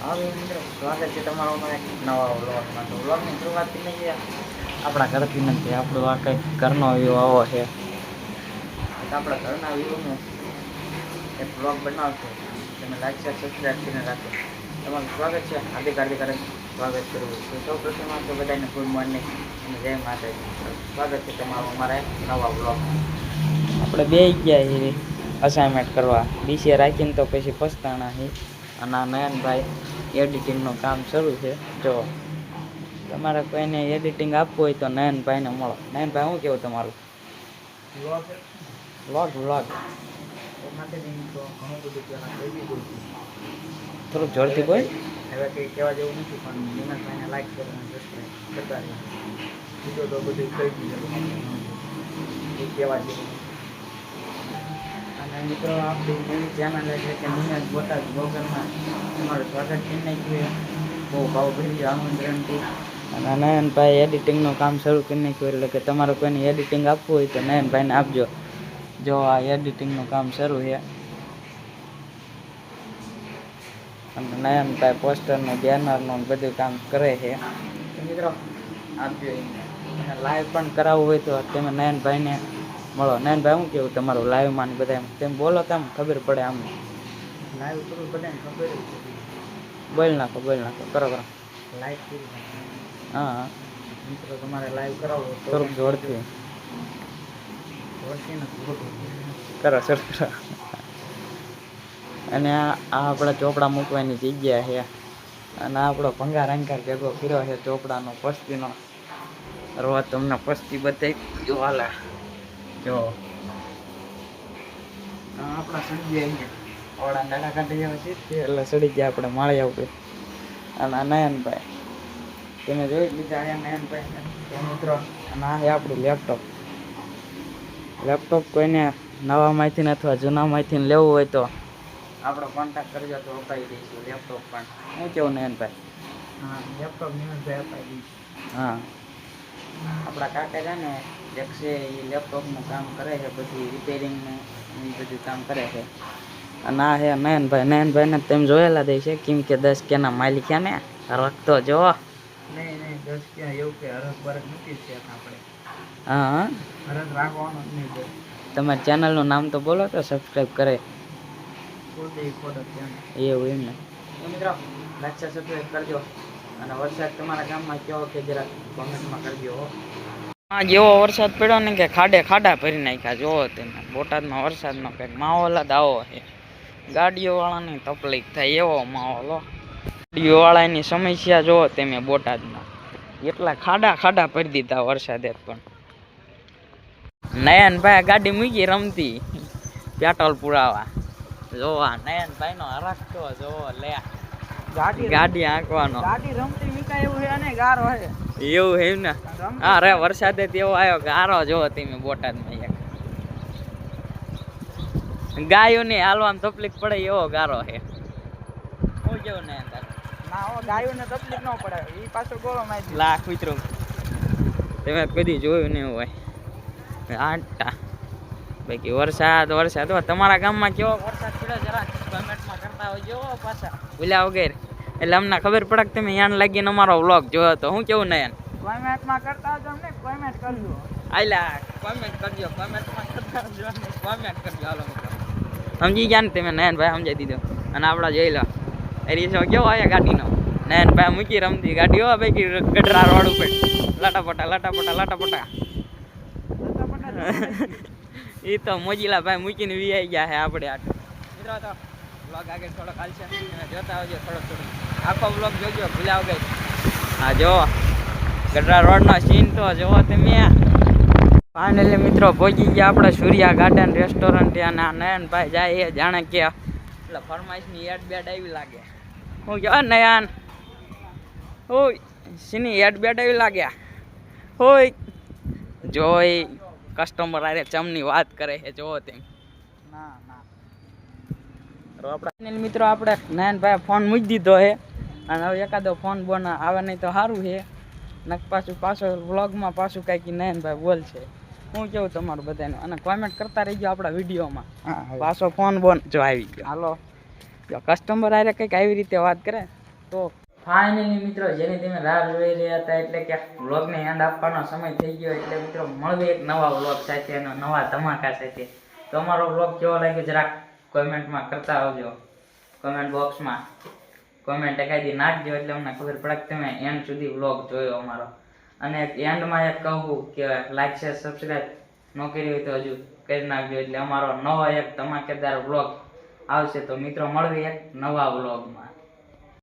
હવે મિત્રો સ્વાગત છે તમારો અમારા એક નવા વ્લોગમાં. તો વ્લોગની શરૂઆત કરીને જે આપણા ઘરથી નથી, આપણો આ કંઈક ઘરનો વ્યૂ આવો છે. તો આપણા ઘરના વ્યૂનું એક વ્લોગ બનાવશો. તમે લાઈક શેર સબસ્ક્રાઈબ કરીને રાખો. તમારું સ્વાગત છે, હાર્દિક સ્વાગત કરવું તો સૌ પ્રથમ તો બધાને ગુડ મોર્નિંગ અને જય માતાજી. સ્વાગત છે તમારું અમારા નવા વ્લોગમાં. આપણે બે ગયા અસાઇનમેન્ટ કરવા બીસીએ રાખીને તો પછી પસ્તાણા છે. અને આ નયનભાઈ એડિટિંગનું કામ શરૂ છે. જો તમારે કોઈને એડિટિંગ આપવું હોય તો નયનભાઈને મળો. નયનભાઈ શું કેવું તમારું? વ્લોગ થોડુંક જોરથી બોલ. હવે કંઈ કહેવા જેવું નથી, પણ વિનોદભાઈને લાઈક કરો અને સબસ્ક્રાઈબ કરતા રહો. બીજો તો બધું કહી દીધું એ કહેવા જેવું. અને મિત્રો આપણી નવી ચેનલ એટલે કે નિયત બોટાદ બ્લોગરમાં તમારું સ્વાગત કરી નાખ્યું. બહુ ભાવભર્યું આમંત્રણથી. અને નયનભાઈ એડિટિંગનું કામ શરૂ કરી નાખ્યું. એટલે કે તમારે કોઈને એડિટિંગ આપવું હોય તો નયનભાઈને આપજો. જો આ એડિટિંગનું કામ શરૂ છે. અને નયનભાઈ પોસ્ટરનું બેનરનું બધું કામ કરે છે. મિત્રો આપજો. અને લાઈવ પણ કરાવવું હોય તો તમે નયનભાઈને મળો. નયનભાઈ શું કેવું તમારું લાઈવમાં બધા તેમ બોલો, તેમ ખબર પડે. આમ લાઈવ કરું બધાને ખબર જ છે. બોલ નાખો કરો લાઈવ કરી. હા મિત્રો તમારે લાઈવ કરાવો થોડુંક જોરથી કરો સર કરો. અને આ આપણા ચોપડા મૂકવાની જગ્યા છે. અને આપણો ભંગાર અંકાર ભેગો કર્યો છે ચોપડાનો પસ્તીનો. રોજ તમને પસ્તી બતાવી જો હાલે. જો આપણા સડી ગયા ઓળા નાના કાઢી આવે છે એટલે સડી ગયા આપણે માળી આવડે. અને આ નયનભાઈ તમે જોઈ લીધા છે નયનભાઈ મિત્રો. અને આ છે આપણું લેપટોપ કોઈને નવામાંથી અથવા જૂનામાંથી લેવું હોય તો આપણો કોન્ટેક્ટ કરજો તો અપાવી દઈશું લેપટોપ પણ. શું કેવું નયનભાઈ? હા લેપટોપ નયનભાઈ અપાવી દઈશું. હા આપણા કાકા છે ને એક છે એ લેપટોપનું કામ કરે છે, બધી રિપેરિંગનું એ બધું કામ કરે છે. અને આ છે નયનભાઈને તેમ જોયેલા દે છે કેમ કે 10 કેના માલિક છે ને રખતો જો. નહીં 10 ક્યાં એવું કે હરખ બરખ નથી છે આપણે. હા હરખ રાખવાનો જ નહીં. તમારી ચેનલનું નામ તો બોલો તો સબસ્ક્રાઈબ કરે. એવું એમ ને મિત્રો લાઈક સબસ્ક્રાઈબ કરજો. અને વરસાદ તમારા ગામમાં કેવો કે જરા કોમેન્ટમાં કરજો. હા જેવો વરસાદ પડ્યો ને કે ખાડા ભરી નાખ્યા. જોવો તમે બોટાદમાં વરસાદનો કંઈક માહોલ જ આવો છે. ગાડીઓવાળાની તકલીફ થાય એવો માહોલ. ગાડીઓવાળાની સમસ્યા જોવો તમે બોટાદમાં. એટલા ખાડા ભરી દીધા વરસાદે. પણ નયનભાઈ ગાડી મૂકી રમતી પેટ્રોલ પુરાવા. જોવા નયનભાઈનો હરખ તો જોવો લે. ગાડી આંકવાનો ગાડી રમતી મીકાય એવું છે ને ગારો છે એવું છે ને. હા રે વરસાદે તેવો આવ્યો ગારો જોવો તમે બોટાદમાં. એક ગાયોને હાલવામાં તકલીફ પડે એવો ગારો છે. હું કેવું ને ના ગાયોને તકલીફ ન પડે એ પાછો ગોળો મારી લાખ મિત્રો તમે કદી જોયું નહીં હોય. આટા બાકી વરસાદ તમારા ગામમાં કેવો વરસાદ પડ્યો જરા કોમેન્ટમાં કરતા હોજો પાછા ભૂલ્યા વગર. એટલે અમને ખબર પડે કે તમે યાન લાગીને અમારો વ્લોગ જોયો તો. હું કેવું નયન કોમેન્ટમાં કરતા હોજો. અમને કોમેન્ટ કરજો. આયલા કોમેન્ટ કરજો. કોમેન્ટમાં કરતા હોજો અને કોમેન્ટ કરજો. હાલો મિત્રો સમજી ગયા ને તમે? નયનભાઈ સમજાઈ દીધો. અને આપણા જોઈ લો એરીસો કેવો આવ્યા ગાડીનો. નયનભાઈ મૂકી રમતી ગાડી હો ભાઈ ગઢરા રોડ ઉપર લાટાપટા એ તો મોજીલા ભાઈ મૂકીને વી ગયા છે આપણે. મિત્રો તો બ્લોગ આગળ થોડોક હાલશે જોતા આવજો. થોડોક આખો બ્લોગ જોજો ભૂલ્યા વગર. હા જો ગઢરા રોડનો સીન તો જોવો તમે. ફાઇનલી મિત્રો પહોંચી ગયા આપણે સૂર્યા ગાર્ડન રેસ્ટોરન્ટ. અને આ નયનભાઈ જાય એ જાણે કે એટલે ફરમાઈશની એડ આવી લાગે. હું કહેવાય નયન હોય સીની એડ આવી લાગ્યા હોય. જોઈ કસ્ટમર આરે ચમની વાત કરે છે જોવો તેમ. આપણે મિત્રો આપણે નયનભાઈ ફોન મૂકી દીધો છે. અને હવે એકાદો ફોન બોન આવે નહીં તો સારું છે. નક પાછો વ્લોગમાં પાછું કાંઈક નયનભાઈ બોલશે. હું કેવું તમારું બધાને? અને કોમેન્ટ કરતા રહીજો આપણા વિડીયોમાં. પાછો ફોન બોન જો આવી ગયો. હાલો જો કસ્ટમર આરે કંઈક આવી રીતે વાત કરે તો ફાઇનલી મિત્રો જેની તમે રાહ જોઈ રહ્યા હતા એટલે કે વ્લોગને એન્ડ આપવાનો સમય થઈ ગયો એટલે મિત્રો મળવી એક નવા વ્લોગ સાથે અને નવા ધમાકા સાથે. તો અમારો વ્લોગ કેવો લાગ્યો જરાક કોમેન્ટમાં કરતા આવજો. કોમેન્ટ બોક્સમાં કોમેન્ટ એકાદી નાખજો એટલે અમને ખબર પડે કે તમે એન્ડ સુધી વ્લોગ જોયો અમારો. અને એન્ડમાં એક કહું કે લાઈક શેર સબસ્ક્રાઈબ ન કરી હોય તો હજુ કરી નાખજો એટલે અમારો નવો એક ધમાકેદાર વ્લોગ આવશે. તો મિત્રો મળવી એક નવા વ્લોગમાં.